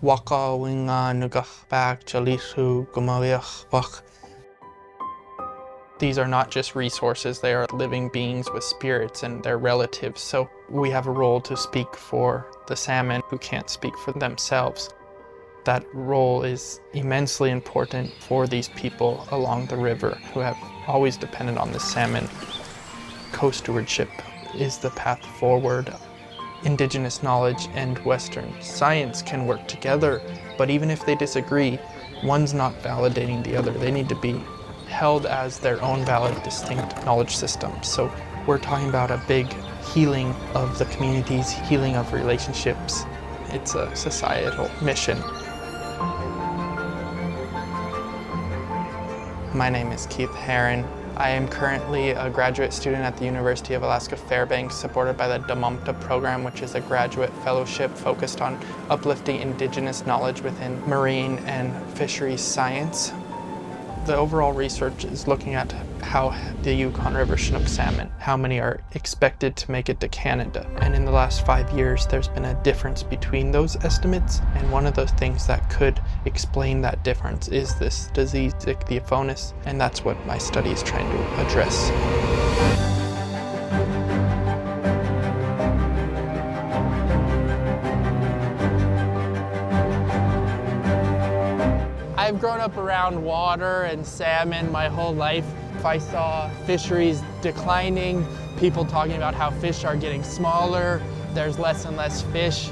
Waka winga nugach bak jalisu gumaliach bach. These are not just resources, they are living beings with spirits and their relatives. So we have a role to speak for the salmon who can't speak for themselves. That role is immensely important for these people along the river who have always depended on the salmon. Co-stewardship is the path forward. Indigenous knowledge and Western science can work together, but even if they disagree, one's not validating the other. They need to be held as their own valid, distinct knowledge system. So we're talking about a big healing of the communities, healing of relationships. It's a societal mission. My name is Keith Herron. I am currently a graduate student at the University of Alaska Fairbanks, supported by the DMUMTA program, which is a graduate fellowship focused on uplifting Indigenous knowledge within marine and fisheries science. The overall research is looking at how the Yukon River Chinook salmon, how many are expected to make it to Canada. And in the last 5 years, there's been a difference between those estimates. And one of those things that could explain that difference is this disease, ichthyophonus, and that's what my study is trying to address. I've grown up around water and salmon my whole life. If I saw fisheries declining, people talking about how fish are getting smaller, there's less and less fish,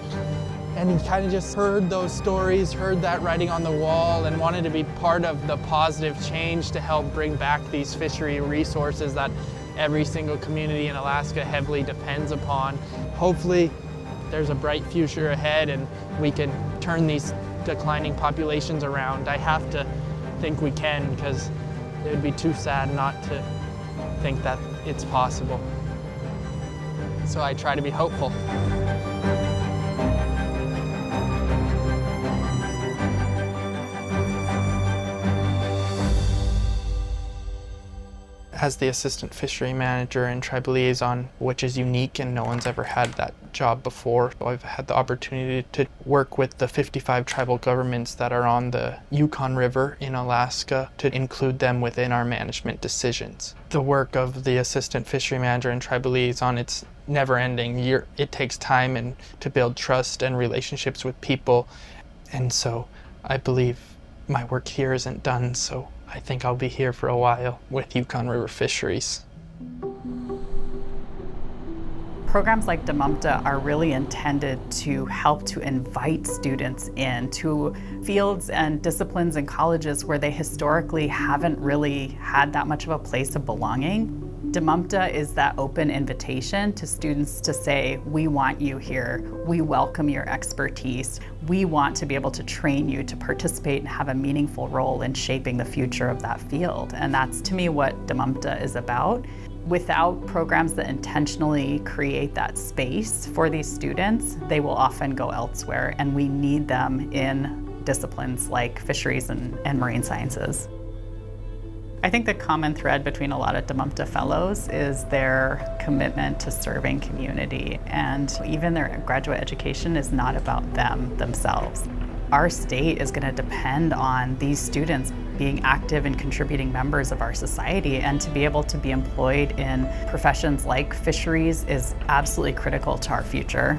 and you kind of just heard those stories, heard that writing on the wall, and wanted to be part of the positive change to help bring back these fishery resources that every single community in Alaska heavily depends upon. Hopefully, there's a bright future ahead and we can turn these declining populations around. I have to think we can, because it would be too sad not to think that it's possible. So I try to be hopeful. As the assistant fishery manager and tribal liaison, which is unique and no one's ever had that job before, I've had the opportunity to work with the 55 tribal governments that are on the Yukon River in Alaska to include them within our management decisions. The work of the assistant fishery manager and tribal liaison, it's never ending. It takes time and to build trust and relationships with people. And so I believe my work here isn't done, so I think I'll be here for a while with Yukon River Fisheries. Programs like DMUMTA are really intended to help to invite students into fields and disciplines and colleges where they historically haven't really had that much of a place of belonging. DMUMTA is that open invitation to students to say, we want you here, we welcome your expertise, we want to be able to train you to participate and have a meaningful role in shaping the future of that field. And that's, to me, what DMUMTA is about. Without programs that intentionally create that space for these students, they will often go elsewhere, and we need them in disciplines like fisheries and marine sciences. I think the common thread between a lot of DMUMTA fellows is their commitment to serving community, and even their graduate education is not about themselves. Our state is going to depend on these students being active and contributing members of our society, and to be able to be employed in professions like fisheries is absolutely critical to our future.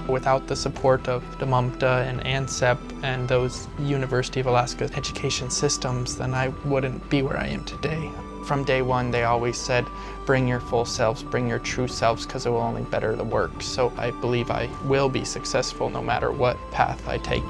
Without the support of DMUMTA and ANCEP and those University of Alaska education systems, then I wouldn't be where I am today. From day one, they always said, bring your full selves, bring your true selves, because it will only better the work. So I believe I will be successful no matter what path I take.